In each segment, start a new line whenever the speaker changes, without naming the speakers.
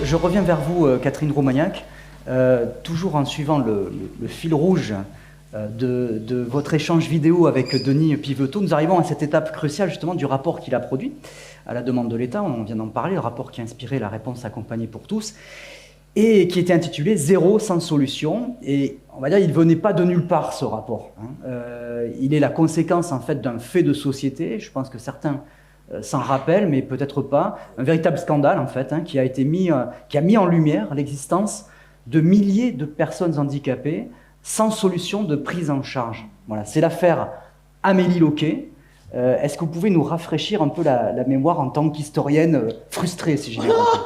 Je reviens vers vous, Catherine Romagnac, toujours en suivant le fil rouge de votre échange vidéo avec Denis Piveteau. Nous arrivons à cette étape cruciale justement du rapport qu'il a produit à la demande de l'État. On vient d'en parler, le rapport qui a inspiré la réponse accompagnée pour tous et qui était intitulé « Zéro sans solution ». Et on va dire, il ne venait pas de nulle part, ce rapport. Il est la conséquence en fait d'un fait de société. Je pense que certains s'en rappellent, mais peut-être pas. Un véritable scandale en fait, qui a mis en lumière l'existence de milliers de personnes handicapées sans solution de prise en charge. Voilà, c'est l'affaire Amélie Loquet. Est-ce que vous pouvez nous rafraîchir un peu la mémoire en tant qu'historienne frustrée, si j'ai bien compris?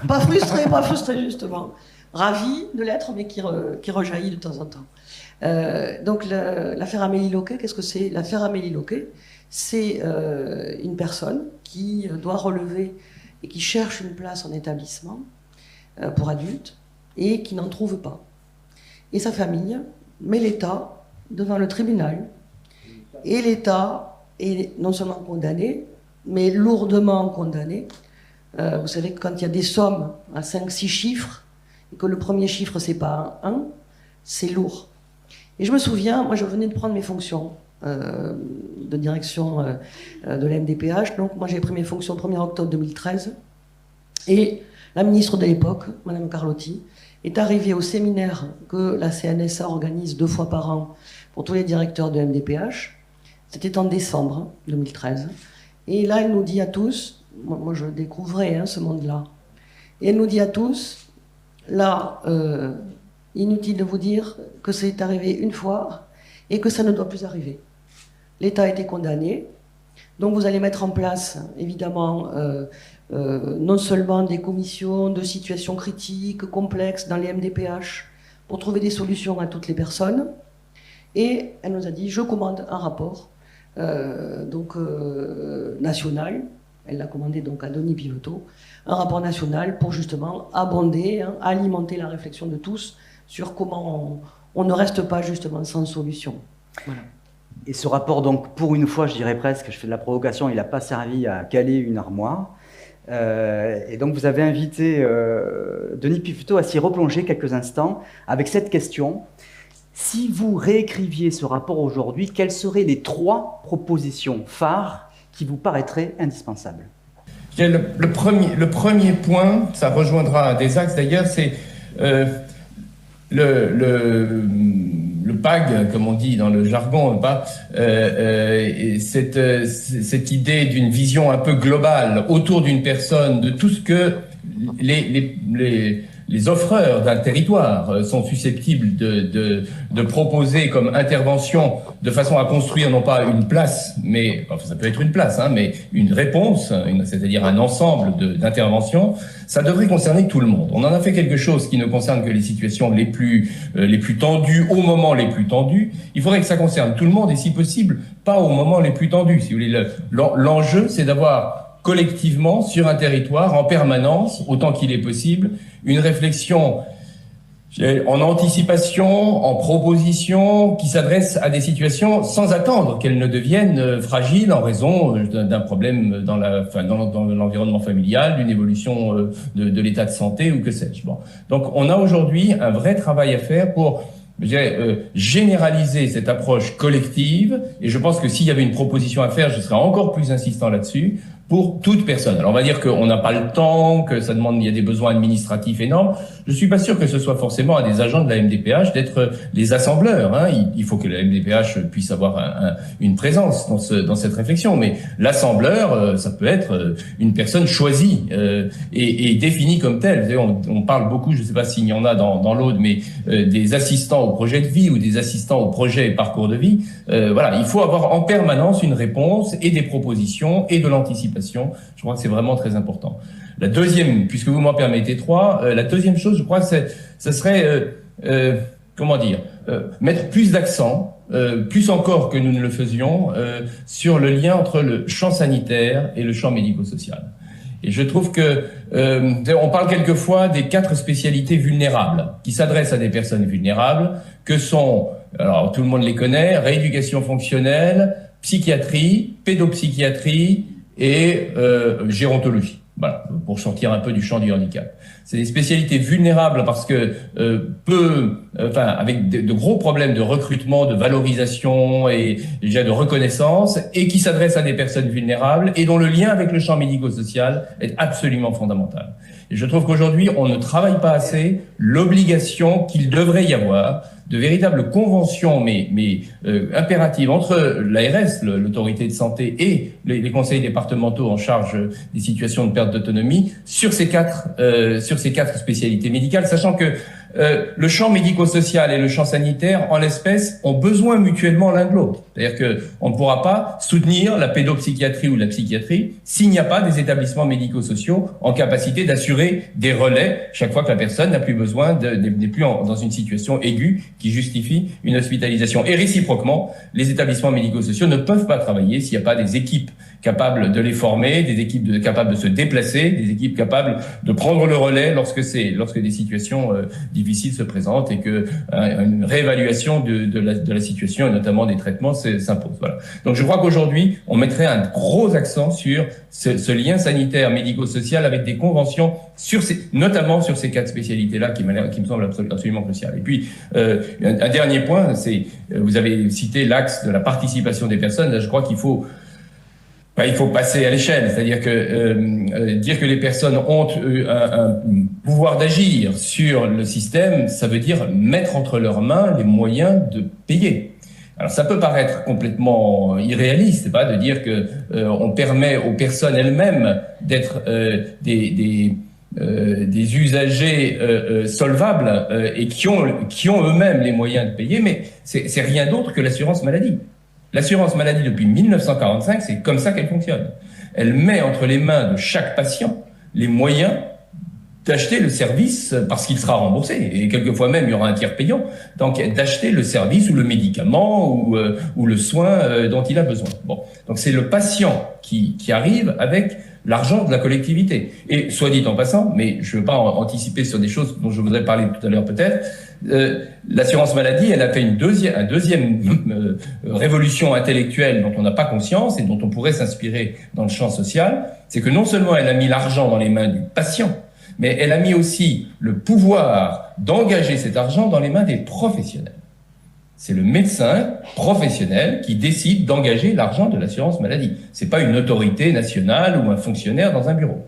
Pas frustrée justement. Ravie de l'être, mais qui rejaillit de temps en temps. Donc l'affaire Amélie Loquet, qu'est-ce que c'est? L'affaire Amélie Loquet, c'est une personne qui doit relever et qui cherche une place en établissement pour adultes et qui n'en trouve pas. Et sa famille met l'État devant le tribunal. Et l'État est non seulement condamné, mais lourdement condamné. Vous savez que quand il y a des sommes à 5-6 chiffres, et que le premier chiffre c'est pas un 1, c'est lourd. Et je me souviens, moi je venais de prendre mes fonctions de direction de la MDPH, donc moi j'ai pris mes fonctions le 1er octobre 2013, et la ministre de l'époque, Madame Carlotti, est arrivée au séminaire que la CNSA organise 2 fois par an pour tous les directeurs de MDPH. C'était en décembre 2013. Et là, elle nous dit à tous, moi je découvrais ce monde-là, et elle nous dit à tous, là, inutile de vous dire que c'est arrivé une fois et que ça ne doit plus arriver. L'État a été condamné, donc vous allez mettre en place, évidemment, non seulement des commissions de situations critiques, complexes dans les MDPH pour trouver des solutions à toutes les personnes. Et elle nous a dit, je commande un rapport national. Elle l'a commandé donc à Denis Piveteau, un rapport national pour justement abonder, alimenter la réflexion de tous sur comment on ne reste pas justement sans solution. Voilà.
Et ce rapport, donc, pour une fois, je dirais presque, je fais de la provocation, il n'a pas servi à caler une armoire. Et donc vous avez invité Denis Piveteau à s'y replonger quelques instants avec cette question. Si vous réécriviez ce rapport aujourd'hui, quelles seraient les 3 propositions phares qui vous paraîtraient indispensables?
Le premier point, ça rejoindra des axes d'ailleurs, c'est le PAG, comme on dit dans le jargon, cette idée d'une vision un peu globale autour d'une personne, de tout ce que les offreurs d'un territoire sont susceptibles de proposer comme intervention de façon à construire non pas une place, mais enfin ça peut être une place, mais une réponse, c'est-à-dire un ensemble d'interventions. Ça devrait concerner tout le monde. On en a fait quelque chose qui ne concerne que les situations les plus tendues, au moment les plus tendus. Il faudrait que ça concerne tout le monde et si possible, pas au moment les plus tendus. Si vous voulez, l'enjeu, c'est d'avoir collectivement sur un territoire, en permanence, autant qu'il est possible, une réflexion en anticipation, en proposition, qui s'adresse à des situations sans attendre qu'elles ne deviennent fragiles en raison d'un problème dans l'environnement familial, d'une évolution de l'état de santé ou que sais-je. Bon. Donc on a aujourd'hui un vrai travail à faire pour généraliser cette approche collective, et je pense que s'il y avait une proposition à faire, je serais encore plus insistant là-dessus, pour toute personne. Alors on va dire qu'on n'a pas le temps, que ça demande, il y a des besoins administratifs énormes. Je suis pas sûr que ce soit forcément à des agents de la MDPH d'être les assembleurs. Il faut que la MDPH puisse avoir une présence dans cette réflexion. Mais l'assembleur, ça peut être une personne choisie et définie comme telle. Vous savez, on parle beaucoup, je ne sais pas s'il y en a dans l'Aude, mais des assistants au projet de vie ou des assistants au projet et parcours de vie. Voilà, il faut avoir en permanence une réponse et des propositions et de l'anticipation. Je crois que c'est vraiment très important. La deuxième, puisque vous m'en permettez 3, la deuxième chose, je crois que ça serait, mettre plus d'accent, plus encore que nous ne le faisions, sur le lien entre le champ sanitaire et le champ médico-social. Et je trouve que on parle quelquefois des 4 spécialités vulnérables qui s'adressent à des personnes vulnérables, que sont, alors tout le monde les connaît, rééducation fonctionnelle, psychiatrie, pédopsychiatrie et gérontologie. Voilà, pour sortir un peu du champ du handicap. C'est des spécialités vulnérables parce que avec de gros problèmes de recrutement, de valorisation et déjà de reconnaissance, et qui s'adressent à des personnes vulnérables et dont le lien avec le champ médico-social est absolument fondamental. Et je trouve qu'aujourd'hui, on ne travaille pas assez l'obligation qu'il devrait y avoir de véritables conventions, mais impératives entre l'ARS, l'autorité de santé, et les conseils départementaux en charge des situations de perte d'autonomie sur ces quatre spécialités médicales, sachant que le champ médico-social et le champ sanitaire, en l'espèce, ont besoin mutuellement l'un de l'autre. C'est-à-dire que on ne pourra pas soutenir la pédopsychiatrie ou la psychiatrie s'il n'y a pas des établissements médico-sociaux en capacité d'assurer des relais chaque fois que la personne n'a plus besoin n'est plus dans une situation aiguë qui justifie une hospitalisation. Et réciproquement, les établissements médico-sociaux ne peuvent pas travailler s'il n'y a pas des équipes capables de les former, des équipes capables de se déplacer, des équipes capables de prendre le relais lorsque des situations difficiles se présentent et que une réévaluation de la situation et notamment des traitements s'impose. Voilà. Donc je crois qu'aujourd'hui, on mettrait un gros accent sur ce lien sanitaire médico-social avec des conventions notamment sur ces quatre spécialités-là qui me semblent absolument cruciales. Et puis un dernier point, c'est vous avez cité l'axe de la participation des personnes. Là, je crois qu'il faut passer à l'échelle, c'est-à-dire que dire que les personnes ont un pouvoir d'agir sur le système, ça veut dire mettre entre leurs mains les moyens de payer. Alors ça peut paraître complètement irréaliste, c'est pas de dire que on permet aux personnes elles-mêmes d'être des usagers solvables et qui ont eux-mêmes les moyens de payer, mais c'est rien d'autre que l'assurance maladie. L'assurance maladie, depuis 1945, c'est comme ça qu'elle fonctionne. Elle met entre les mains de chaque patient les moyens d'acheter le service parce qu'il sera remboursé. Et quelquefois même, il y aura un tiers payant. Donc, d'acheter le service ou le médicament ou le soin dont il a besoin. Bon. Donc, c'est le patient qui arrive avec l'argent de la collectivité. Et soit dit en passant, mais je ne veux pas anticiper sur des choses dont je voudrais parler tout à l'heure peut-être, l'assurance maladie, elle a fait une deuxième révolution intellectuelle dont on n'a pas conscience et dont on pourrait s'inspirer dans le champ social, c'est que non seulement elle a mis l'argent dans les mains du patient, mais elle a mis aussi le pouvoir d'engager cet argent dans les mains des professionnels. C'est le médecin professionnel qui décide d'engager l'argent de l'assurance maladie. C'est pas une autorité nationale ou un fonctionnaire dans un bureau.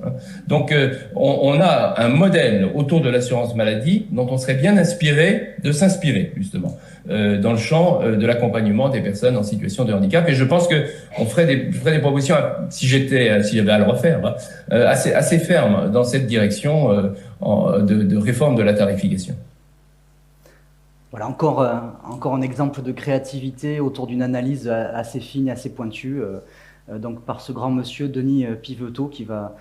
Donc, on a un modèle autour de l'assurance maladie dont on serait bien inspiré de s'inspirer, justement, dans le champ de l'accompagnement des personnes en situation de handicap. Et je pense que je ferais des propositions, si j'avais à le refaire, assez fermes dans cette direction de réforme de la tarification.
Voilà, encore un exemple de créativité autour d'une analyse assez fine, assez pointue, donc par ce grand monsieur Denis Piveteau qui va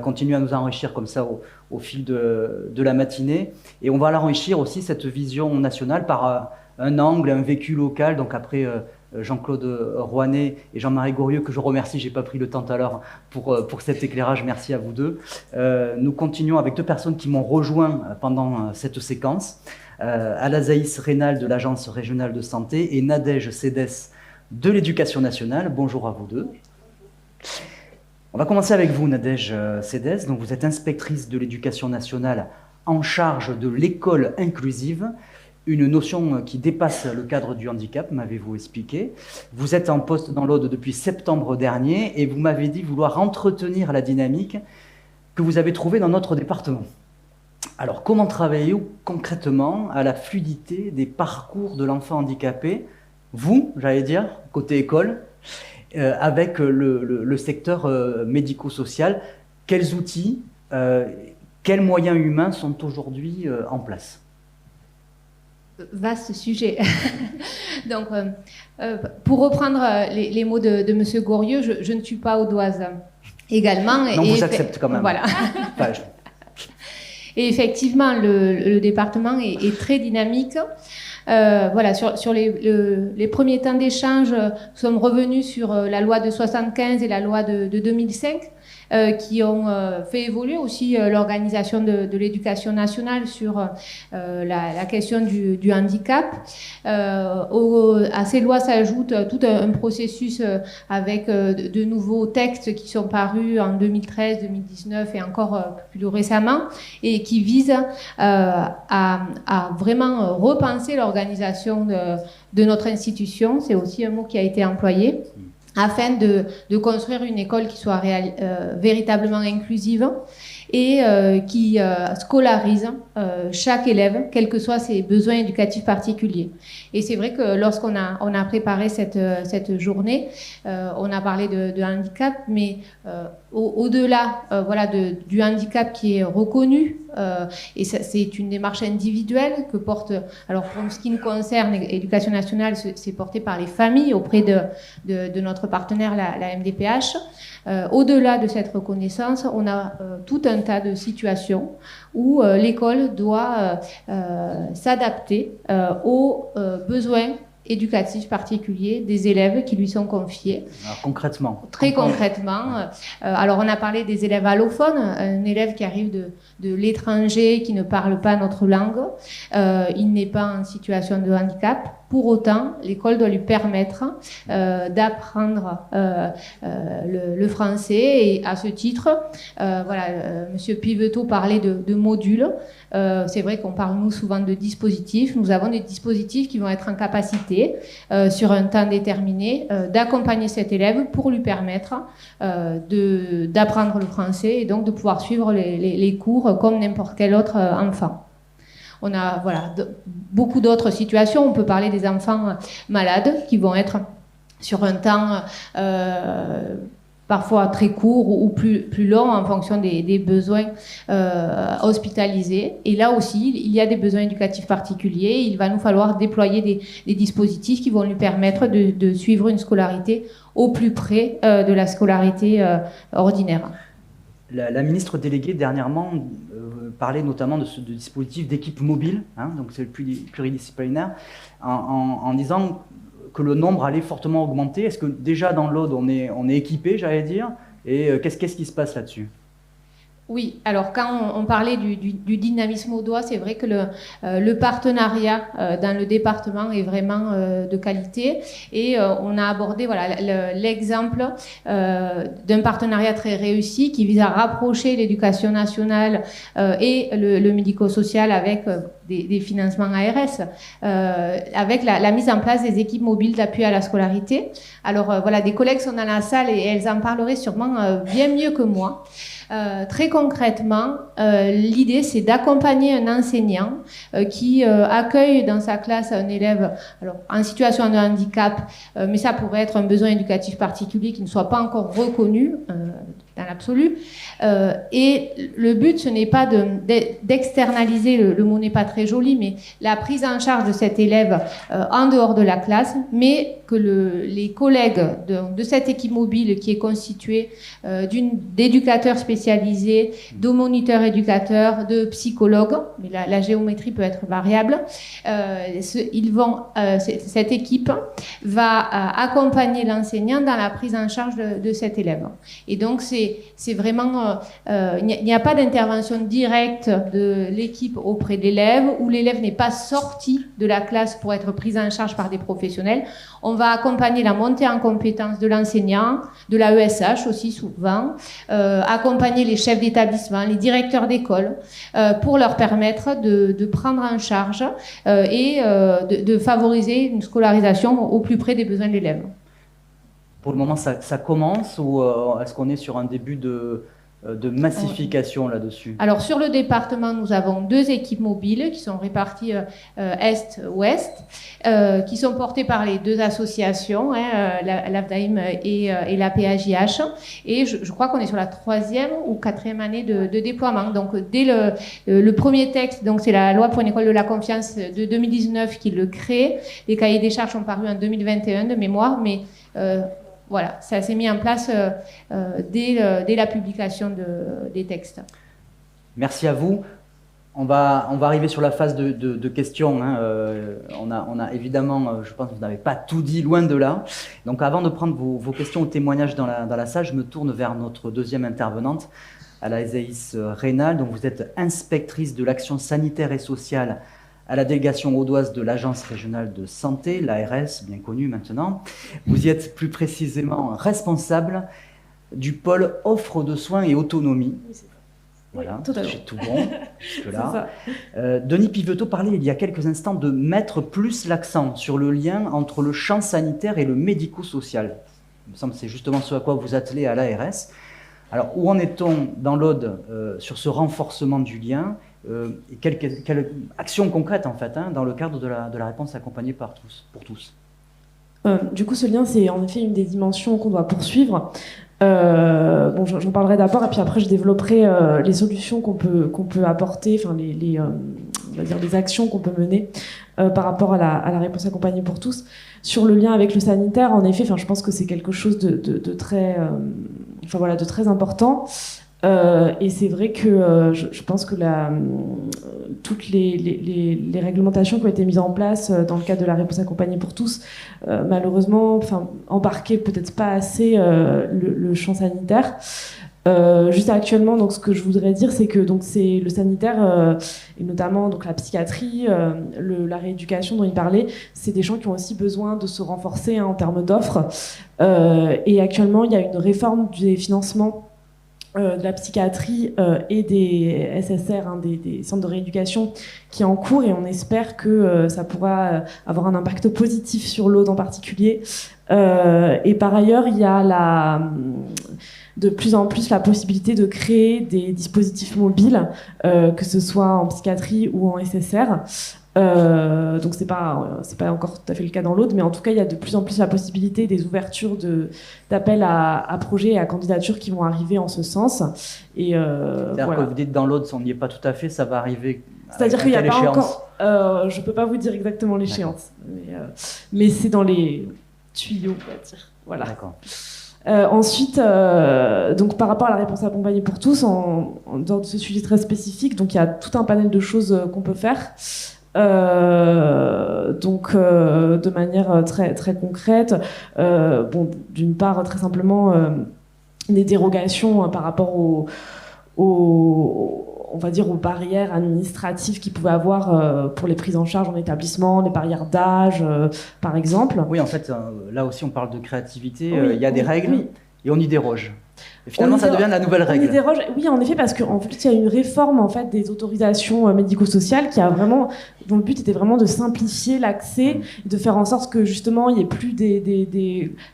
continuer à nous enrichir comme ça au fil de la matinée. Et on va l'enrichir aussi, cette vision nationale, par un angle, un vécu local. Donc après Jean-Claude Rouanet et Jean-Marie Gorieux, que je remercie, j'ai pas pris le temps tout à l'heure pour cet éclairage, merci à vous deux. Nous continuons avec deux personnes qui m'ont rejoint pendant cette séquence. Alazaïs Rénal de l'Agence régionale de santé et Nadège Cédès de l'Éducation nationale. Bonjour à vous deux. On va commencer avec vous, Nadège Cédès. Donc vous êtes inspectrice de l'Éducation nationale en charge de l'école inclusive, une notion qui dépasse le cadre du handicap, m'avez-vous expliqué. Vous êtes en poste dans l'Aude depuis septembre dernier et vous m'avez dit vouloir entretenir la dynamique que vous avez trouvée dans notre département. Alors, comment travaillez-vous concrètement à la fluidité des parcours de l'enfant handicapé, vous, j'allais dire, côté école, avec le secteur médico-social? Quels outils, quels moyens humains sont aujourd'hui en place?
Vaste sujet. Donc, pour reprendre les mots de M. Gorieux, je ne suis pas audoise également.
Non, vous acceptez quand même.
Voilà. Et effectivement, le département est très dynamique. Voilà, sur les premiers temps d'échange, nous sommes revenus sur la loi de 75 et la loi de 2005. qui ont fait évoluer aussi l'organisation de l'éducation nationale sur la question du handicap. À ces lois s'ajoute tout un processus avec de nouveaux textes qui sont parus en 2013, 2019 et encore plus récemment, et qui visent à vraiment repenser l'organisation de notre institution. C'est aussi un mot qui a été employé, afin de construire une école qui soit véritablement inclusive et qui scolarise chaque élève, quels que soient ses besoins éducatifs particuliers. Et c'est vrai que lorsqu'on a préparé cette journée, on a parlé de handicap, mais au-delà du handicap qui est reconnu, et c'est une démarche individuelle que porte, alors pour ce qui nous concerne, l'éducation nationale, c'est porté par les familles auprès de notre partenaire, la MDPH. Au-delà de cette reconnaissance, on a tout un tas de situations où l'école doit s'adapter aux besoins éducatifs particuliers des élèves qui lui sont confiés.
Alors, concrètement.
Très concrètement. Alors, on a parlé des élèves allophones, un élève qui arrive de l'étranger, qui ne parle pas notre langue. Il n'est pas en situation de handicap. Pour autant, l'école doit lui permettre d'apprendre le français. Et à ce titre, Monsieur Piveteau parlait de modules. C'est vrai qu'on parle, nous, souvent de dispositifs. Nous avons des dispositifs qui vont être en capacité, sur un temps déterminé, d'accompagner cet élève pour lui permettre d'apprendre le français et donc de pouvoir suivre les cours comme n'importe quel autre enfant. On a beaucoup d'autres situations. On peut parler des enfants malades qui vont être sur un temps parfois très court ou plus long en fonction des besoins hospitalisés. Et là aussi, il y a des besoins éducatifs particuliers. Il va nous falloir déployer des dispositifs qui vont lui permettre de suivre une scolarité au plus près de la scolarité ordinaire.
La ministre déléguée, dernièrement, parlait notamment de ce dispositif d'équipe mobile, donc c'est le pluridisciplinaire, en disant que le nombre allait fortement augmenter. Est-ce que déjà dans l'Aude, on est équipé, j'allais dire, et qu'est-ce qui se passe là-dessus ?
Oui, alors quand on parlait du dynamisme audois, c'est vrai que le partenariat dans le département est vraiment de qualité, et on a abordé l'exemple d'un partenariat très réussi qui vise à rapprocher l'éducation nationale et le médico-social avec des financements ARS, avec la mise en place des équipes mobiles d'appui à la scolarité. Alors des collègues sont dans la salle et elles en parleraient sûrement bien mieux que moi. Très concrètement, l'idée c'est d'accompagner un enseignant qui accueille dans sa classe un élève en situation de handicap, mais ça pourrait être un besoin éducatif particulier qui ne soit pas encore reconnu dans l'absolu. Et le but, ce n'est pas d'externaliser, le mot n'est pas très joli, mais la prise en charge de cet élève en dehors de la classe, mais que les collègues de cette équipe mobile qui est constituée d'éducateurs spécialisés, de moniteurs éducateurs, de psychologues, mais la géométrie peut être variable, cette équipe va accompagner l'enseignant dans la prise en charge de cet élève. Et donc, c'est vraiment, il n'y a pas d'intervention directe de l'équipe auprès de l'élève, où l'élève n'est pas sorti de la classe pour être pris en charge par des professionnels. On va accompagner la montée en compétences de l'enseignant, de la ESH aussi souvent, accompagner les chefs d'établissement, les directeurs d'école, pour leur permettre de prendre en charge et de favoriser une scolarisation au plus près des besoins de l'élève.
Pour le moment, ça commence, ou est-ce qu'on est sur un début de massification là-dessus? Alors, sur le département, nous avons 2 équipes mobiles qui sont réparties Est-Ouest, qui sont portées par les 2 associations, l'AFDAIM et la PAJH. Et je crois qu'on est sur la 3e ou 4e année de déploiement. Donc, dès le premier texte, donc c'est la loi pour une école de la confiance de 2019 qui le crée. Les cahiers des charges sont parus en 2021 de mémoire, mais ça s'est mis en place dès la publication des textes. Merci à vous. On va arriver sur la phase de questions. Hein. On a évidemment, je pense que vous n'avez pas tout dit, loin de là. Donc avant de prendre vos questions ou témoignages dans la salle, je me tourne vers notre deuxième intervenante, Alaïs Reynal. Donc vous êtes inspectrice de l'action sanitaire et sociale à la délégation audoise de l'Agence régionale de santé, l'ARS, bien connue maintenant. Vous y êtes plus précisément responsable du pôle offre de soins et autonomie. Voilà, c'est tout bon jusque-là. Denis Piveteau parlait il y a quelques instants de mettre plus l'accent sur le lien entre le champ sanitaire et le médico-social. Il me semble que c'est justement ce à quoi vous attelez à l'ARS. Alors, où en est-on dans l'Aude sur ce renforcement du lien et quelle action concrète, en fait, hein, dans le cadre de la réponse accompagnée pour tous?
Du coup, ce lien, c'est en effet une des dimensions qu'on doit poursuivre. J'en parlerai d'abord et puis après je développerai les solutions qu'on peut apporter, enfin on va dire les actions qu'on peut mener par rapport à la réponse accompagnée pour tous. Sur le lien avec le sanitaire, en effet, je pense que c'est quelque chose de très important. Et c'est vrai que je pense que toutes les réglementations qui ont été mises en place dans le cadre de la réponse accompagnée pour tous, malheureusement, embarquaient peut-être pas assez le champ sanitaire. Juste actuellement, donc ce que je voudrais dire, c'est que donc c'est le sanitaire et notamment donc la psychiatrie, la rééducation dont il parlait, c'est des champs qui ont aussi besoin de se renforcer en termes d'offres. Et actuellement, il y a une réforme des financements de la psychiatrie et des SSR, des centres de rééducation, qui est en cours, et on espère que ça pourra avoir un impact positif sur l'Aude en particulier. Et par ailleurs, il y a de plus en plus la possibilité de créer des dispositifs mobiles, que ce soit en psychiatrie ou en SSR. Donc c'est pas encore tout à fait le cas dans l'Aude, mais en tout cas il y a de plus en plus la possibilité des ouvertures d'appels à projets et à candidatures qui vont arriver en ce sens. Et
c'est-à-dire que vous dites dans l'Aude, on n'y est pas tout à fait, ça va arriver.
C'est-à-dire qu'il n'y a pas encore. Je peux pas vous dire exactement l'échéance, mais c'est dans les tuyaux, on va dire. Voilà. D'accord. Ensuite, donc par rapport à la réponse accompagnée pour tous, en dehors de ce sujet très spécifique, donc il y a tout un panel de choses qu'on peut faire. De manière très très concrète, d'une part très simplement des dérogations par rapport on va dire aux barrières administratives qu'il pouvait avoir pour les prises en charge en établissement, les barrières d'âge par exemple.
Oui, en fait, là aussi on parle de créativité, il y a des règles et on y déroge. Et finalement, ça devient la nouvelle règle.
On y déroge, oui, en effet, parce qu'en fait, il y a une réforme en fait des autorisations médico-sociales dont le but était vraiment de simplifier l'accès, et de faire en sorte que justement il n'y ait plus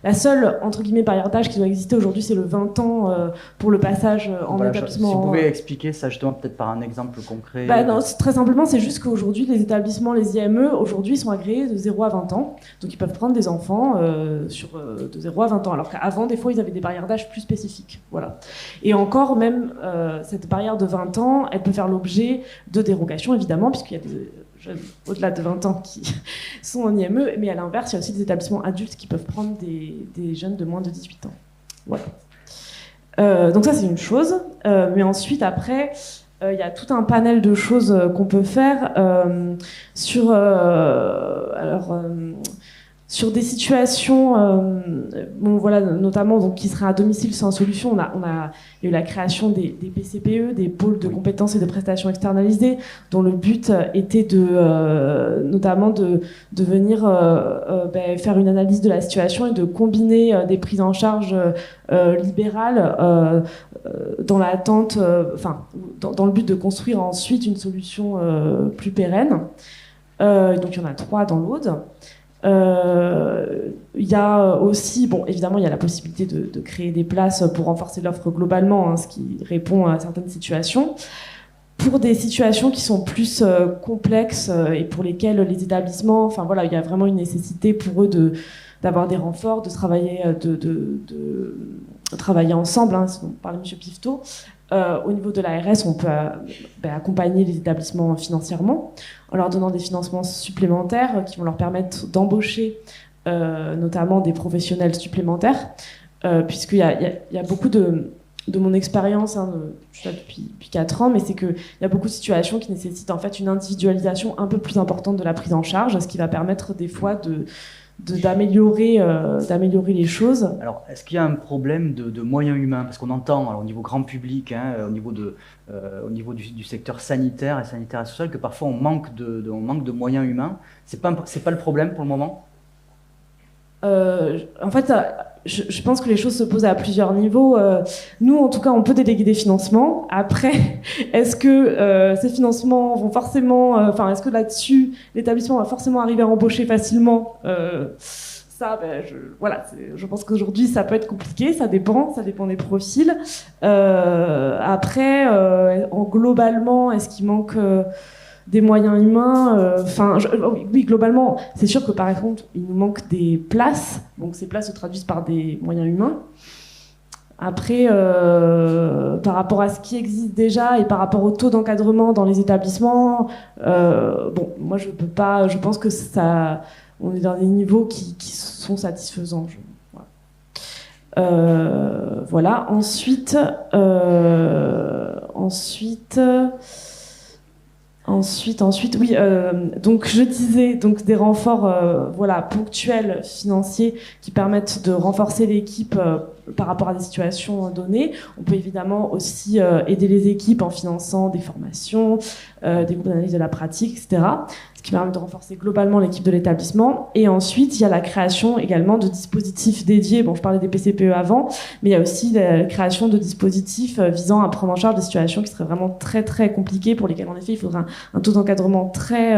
la seule entre guillemets barrière d'âge qui doit exister aujourd'hui, c'est le 20 ans pour le passage en établissement.
Si vous pouvez expliquer ça justement peut-être par un exemple concret.
Non, très simplement, c'est juste qu'aujourd'hui les établissements, les IME aujourd'hui sont agréés de 0 à 20 ans, donc ils peuvent prendre des enfants de 0 à 20 ans, alors qu'avant des fois ils avaient des barrières d'âge plus spécifiques. Voilà. Et encore, même cette barrière de 20 ans, elle peut faire l'objet de dérogations, évidemment, puisqu'il y a des jeunes au-delà de 20 ans qui sont en IME, mais à l'inverse, il y a aussi des établissements adultes qui peuvent prendre des jeunes de moins de 18 ans. Voilà. Donc ça, c'est une chose. Mais ensuite, après, il y a tout un panel de choses qu'on peut faire sur des situations, notamment donc, qui seraient à domicile sans solution. Il y a eu la création des PCPE, des pôles de compétences et de prestations externalisées, dont le but était notamment de venir faire une analyse de la situation et de combiner des prises en charge libérales dans l'attente, dans le but de construire ensuite une solution plus pérenne. Donc il y en a 3 dans l'Aude. Il y a aussi, évidemment, il y a la possibilité de créer des places pour renforcer l'offre globalement, ce qui répond à certaines situations. Pour des situations qui sont plus complexes et pour lesquelles les établissements, il y a vraiment une nécessité pour eux d'avoir des renforts, de travailler, de travailler ensemble, dont parlait M. Piveteau. Au niveau de l'ARS, on peut accompagner les établissements financièrement en leur donnant des financements supplémentaires qui vont leur permettre d'embaucher notamment des professionnels supplémentaires, puisqu'il y a beaucoup de de mon expérience, hein, je suis là depuis 4 ans, mais c'est qu'il y a beaucoup de situations qui nécessitent en fait une individualisation un peu plus importante de la prise en charge, ce qui va permettre des fois d'améliorer les choses.
Alors, est-ce qu'il y a un problème de moyens humains? Parce qu'on entend alors, au niveau grand public, hein, au niveau du secteur sanitaire et social, que parfois on manque de moyens humains. C'est pas le problème pour le moment?
En fait, je pense que les choses se posent à plusieurs niveaux. Nous, en tout cas, on peut déléguer des financements. Après, est-ce que ces financements vont forcément... est-ce que là-dessus, l'établissement va forcément arriver à embaucher facilement ça, je pense qu'aujourd'hui, ça peut être compliqué. Ça dépend des profils. Après, globalement, est-ce qu'il manque... des moyens humains, oui, globalement, c'est sûr que par exemple, il nous manque des places, donc ces places se traduisent par des moyens humains. Après, par rapport à ce qui existe déjà et par rapport au taux d'encadrement dans les établissements, moi je peux pas, je pense que on est dans des niveaux qui sont satisfaisants. Voilà. Ensuite, oui. Donc je disais des renforts, ponctuels financiers qui permettent de renforcer l'équipe par rapport à des situations données. On peut évidemment aussi aider les équipes en finançant des formations, des groupes d'analyse de la pratique, etc. Ce qui permet de renforcer globalement l'équipe de l'établissement. Et ensuite, il y a la création également de dispositifs dédiés. Bon, je parlais des PCPE avant, mais il y a aussi la création de dispositifs visant à prendre en charge des situations qui seraient vraiment très très compliquées, pour lesquelles en effet il faudrait un taux d'encadrement très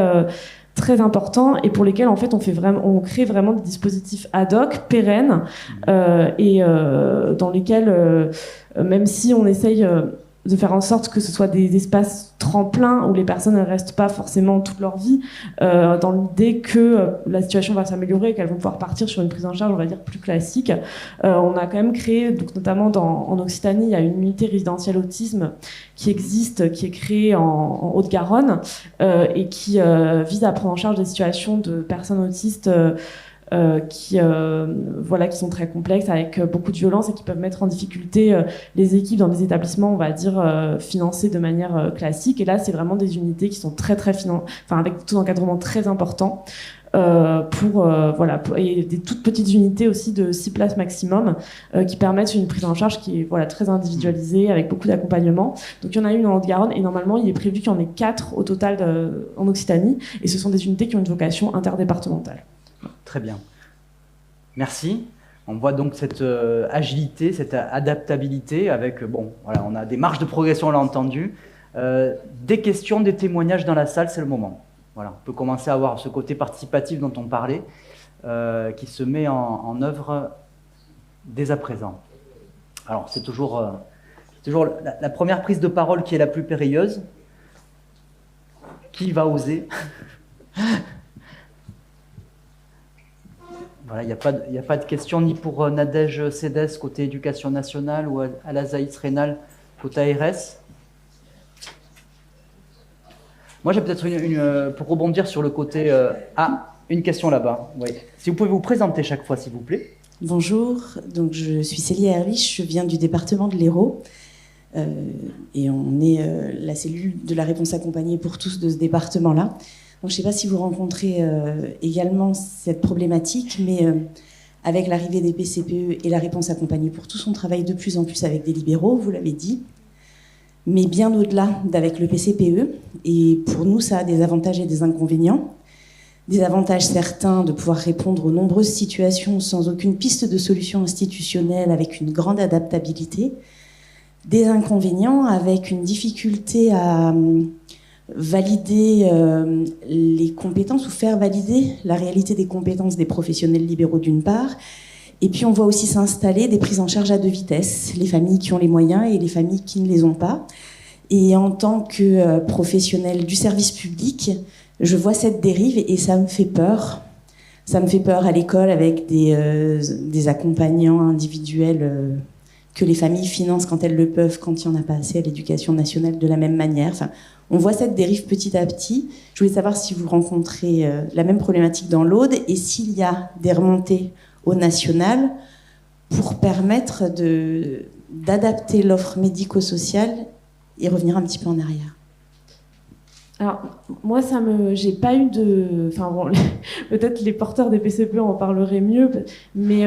important, et pour lesquels en fait on crée vraiment des dispositifs ad hoc pérennes et dans lesquels même si on essaye de faire en sorte que ce soit des espaces tremplins où les personnes ne restent pas forcément toute leur vie, dans l'idée que la situation va s'améliorer et qu'elles vont pouvoir partir sur une prise en charge, on va dire, plus classique. On a quand même créé, donc notamment en Occitanie, il y a une unité résidentielle autisme qui existe, qui est créée en Haute-Garonne et qui vise à prendre en charge des situations de personnes autistes qui sont très complexes, avec beaucoup de violence, et qui peuvent mettre en difficulté les équipes dans des établissements, on va dire, financés de manière classique. Et là, c'est vraiment des unités qui sont avec des taux d'encadrement très importants, et des toutes petites unités aussi de 6 places maximum qui permettent une prise en charge qui est très individualisée, avec beaucoup d'accompagnement. Donc il y en a une en Haute-Garonne, et normalement il est prévu qu'il y en ait 4 au total en Occitanie, et ce sont des unités qui ont une vocation interdépartementale.
Très bien. Merci. On voit donc cette agilité, cette adaptabilité avec, on a des marges de progression, on l'a entendu. Des questions, des témoignages dans la salle, c'est le moment. Voilà, on peut commencer à avoir ce côté participatif dont on parlait, qui se met en œuvre dès à présent. Alors, c'est toujours la première prise de parole qui est la plus périlleuse. Qui va oser? Voilà, il n'y a pas de question ni pour Nadège Cédès côté éducation nationale ou Alazaïs Rénal côté ARS. Moi, j'ai peut-être pour rebondir sur le côté... une question là-bas. Oui. Si vous pouvez vous présenter chaque fois, s'il vous plaît.
Bonjour, donc je suis Célia Herlich, je viens du département de l'Hérault. Et on est la cellule de la réponse accompagnée pour tous de ce département-là. Donc, je ne sais pas si vous rencontrez également cette problématique, mais avec l'arrivée des PCPE et la réponse accompagnée pour tous, on travaille de plus en plus avec des libéraux, vous l'avez dit, mais bien au-delà d'avec le PCPE. Et pour nous, ça a des avantages et des inconvénients. Des avantages certains de pouvoir répondre aux nombreuses situations sans aucune piste de solution institutionnelle, avec une grande adaptabilité. Des inconvénients avec une difficulté à valider les compétences ou faire valider la réalité des compétences des professionnels libéraux d'une part. Et puis on voit aussi s'installer des prises en charge à 2 vitesses, les familles qui ont les moyens et les familles qui ne les ont pas. Et en tant que professionnel du service public, je vois cette dérive et ça me fait peur. Ça me fait peur à l'école avec des accompagnants individuels que les familles financent quand elles le peuvent, quand il n'y en a pas assez à l'éducation nationale de la même manière. Enfin, on voit cette dérive petit à petit. Je voulais savoir si vous rencontrez la même problématique dans l'Aude et s'il y a des remontées au national pour permettre d'adapter l'offre médico-sociale et revenir un petit peu en arrière?
Alors, moi, j'ai pas eu de... Enfin, bon, peut-être les porteurs des PCPE en parleraient mieux, mais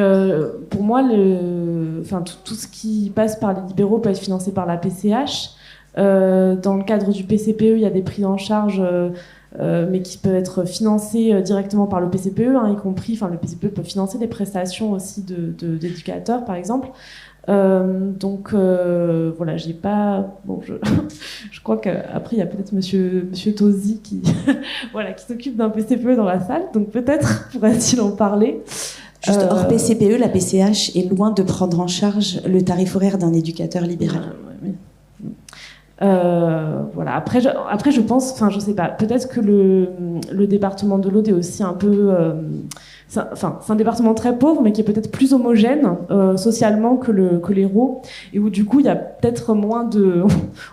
pour moi, tout ce qui passe par les libéraux peut être financé par la PCH. Dans le cadre du PCPE, il y a des prises en charge, mais qui peuvent être financées directement par le PCPE, hein, y compris... Enfin, le PCPE peut financer des prestations aussi d'éducateurs, par exemple. Voilà, j'ai pas. Bon, je crois qu'après il y a peut-être Monsieur Tosi qui, voilà, qui s'occupe d'un PCPE dans la salle, donc peut-être pourra-t-il en parler.
Juste hors PCPE, la PCH est loin de prendre en charge le tarif horaire d'un éducateur libéral.
Voilà. Après, je pense, enfin, je sais pas. Peut-être que le département de l'Aude est aussi un peu. C'est un département très pauvre, mais qui est peut-être plus homogène socialement que l'Hérault, et où du coup il y a peut-être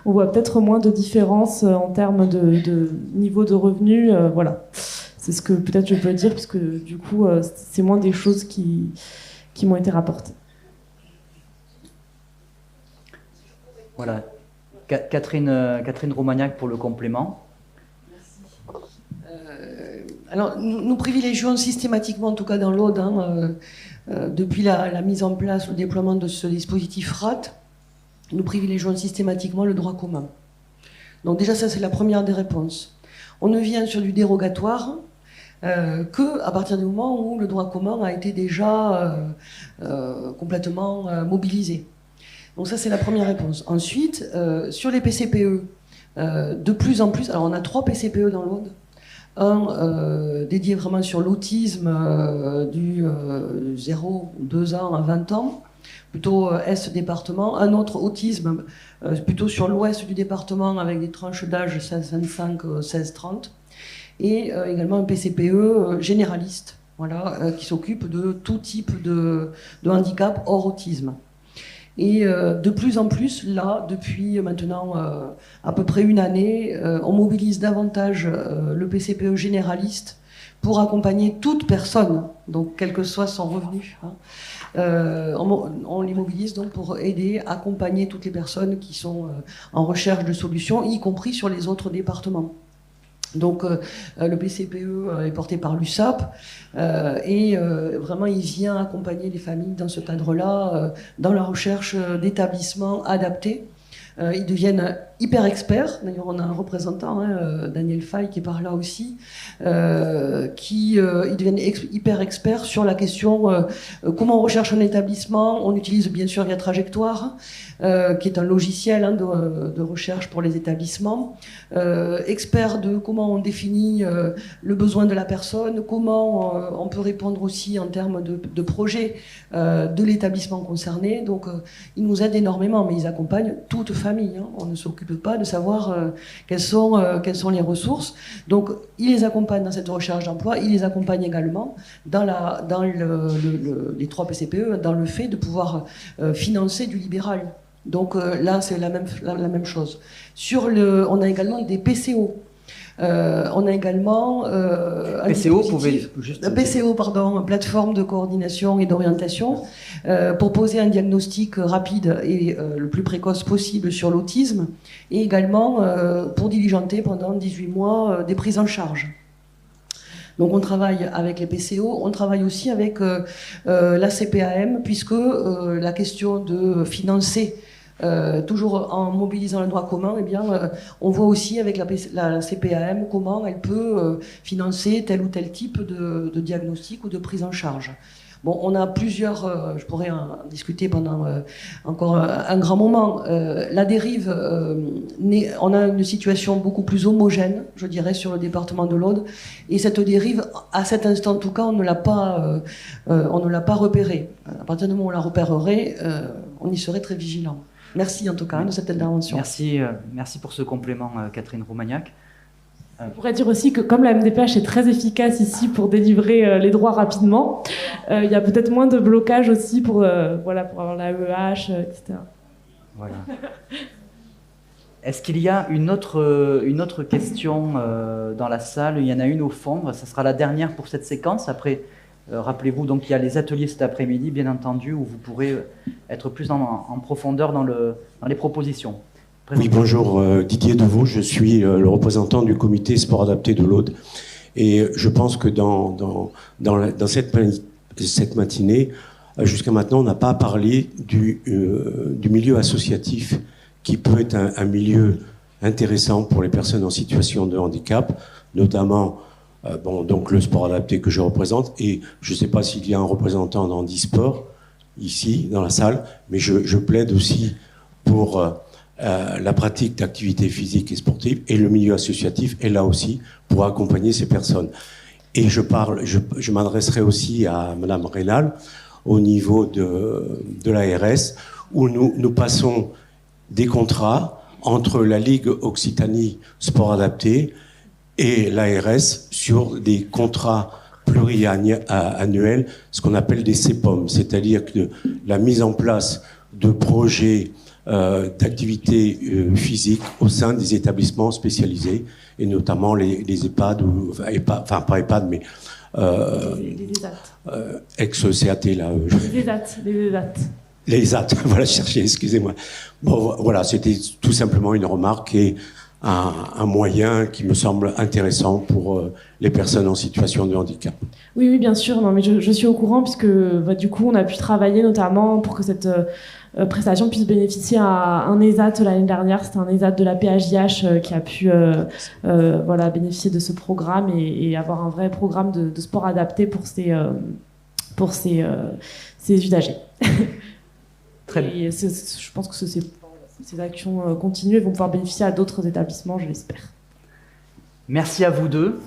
on voit peut-être moins de différences en termes de niveau de revenus. Voilà, c'est ce que peut-être je peux dire, puisque du coup c'est moins des choses qui m'ont été rapportées.
Voilà, Catherine Romagnac pour le complément.
Alors, nous privilégions systématiquement, en tout cas dans l'Aude, depuis la mise en place, le déploiement de ce dispositif RAT, nous privilégions systématiquement le droit commun. Donc déjà, ça c'est la première des réponses. On ne vient sur du dérogatoire qu'à partir du moment où le droit commun a été déjà complètement mobilisé. Donc ça c'est la première réponse. Ensuite, sur les PCPE, de plus en plus, alors on a 3 PCPE dans l'Aude. Un dédié vraiment sur l'autisme du 0 ou 2 ans à 20 ans, plutôt Est département. Un autre autisme plutôt sur l'ouest du département avec des tranches d'âge 16-25, 16-30. Et également un PCPE généraliste, voilà, qui s'occupe de tout type de handicap hors autisme. Et de plus en plus, là, depuis maintenant à peu près une année, on mobilise davantage le PCPE généraliste pour accompagner toute personne, donc quel que soit son revenu. On les mobilise donc pour aider, accompagner toutes les personnes qui sont en recherche de solutions, y compris sur les autres départements. Donc le PCPE est porté par l'USAP et vraiment il vient accompagner les familles dans ce cadre-là, dans la recherche d'établissements adaptés. Ils deviennent hyper experts. D'ailleurs, on a un représentant, Daniel Fay, qui est par là aussi, ils deviennent hyper experts sur la question comment on recherche un établissement. On utilise bien sûr Via Trajectoire, qui est un logiciel de recherche pour les établissements. Experts de comment on définit le besoin de la personne, comment on peut répondre aussi en termes de projet de l'établissement concerné. Donc, ils nous aident énormément, mais ils accompagnent toute famille. On ne s'occupe pas de savoir quelles sont les ressources. Donc, ils les accompagnent dans cette recherche d'emploi. Ils les accompagnent également dans les 3 PCPE, dans le fait de pouvoir financer du libéral. Donc là, c'est la même chose. On a également des PCO. On a également plateforme de coordination et d'orientation, pour poser un diagnostic rapide et le plus précoce possible sur l'autisme, et également pour diligenter pendant 18 mois des prises en charge. Donc on travaille avec les PCO, on travaille aussi avec la CPAM, puisque la question de financer toujours en mobilisant le droit commun, eh bien, on voit aussi avec la CPAM comment elle peut financer tel ou tel type de diagnostic ou de prise en charge. Bon, on a plusieurs, je pourrais en discuter pendant encore un grand moment. La dérive, on a une situation beaucoup plus homogène, je dirais, sur le département de l'Aude. Et cette dérive, à cet instant en tout cas, on ne l'a pas repérée. À partir du moment où on la repérerait, on y serait très vigilant. Merci en tout cas de cette intervention.
Merci pour ce complément, Catherine Romagnac.
On pourrait dire aussi que comme la MDPH est très efficace ici pour délivrer les droits rapidement, il y a peut-être moins de blocage aussi pour avoir l'AEH, etc.
Voilà. Est-ce qu'il y a une autre question dans la salle? Il y en a une au fond, ça sera la dernière pour cette séquence. Après, Rappelez-vous, donc il y a les ateliers cet après-midi, bien entendu, où vous pourrez être plus en profondeur dans les propositions.
Oui, bonjour, Didier Deveau, je suis le représentant du comité sport adapté de l'Aude. Et je pense que dans cette matinée, jusqu'à maintenant, on n'a pas parlé du milieu associatif, qui peut être un milieu intéressant pour les personnes en situation de handicap, notamment donc le sport adapté que je représente. Et je ne sais pas s'il y a un représentant d'Handisport ici, dans la salle, mais je plaide aussi pour la pratique d'activités physiques et sportives, et le milieu associatif est là aussi pour accompagner ces personnes. Et je m'adresserai aussi à Madame Rénal au niveau de l'ARS, où nous passons des contrats entre la Ligue Occitanie Sport Adapté et l'ARS sur des contrats pluriannuels, ce qu'on appelle des CEPOM, c'est-à-dire que la mise en place de projets d'activités physiques au sein des établissements spécialisés, et notamment les EHPAD, enfin pas EHPAD, mais ex-CAT, là. Les ESAT, voilà, chercher, excusez-moi. Bon, voilà, c'était tout simplement une remarque et un moyen qui me semble intéressant pour les personnes en situation de handicap.
Oui, oui, bien sûr. Non, mais je suis au courant puisque du coup, on a pu travailler notamment pour que cette prestation puisse bénéficier à un ESAT l'année dernière. C'était un ESAT de la PHJH qui a pu bénéficier de ce programme et avoir un vrai programme de sport adapté pour ses usagers.
Très bien.
Et je pense que ces actions continues vont pouvoir bénéficier à d'autres établissements, je l'espère.
Merci à vous deux.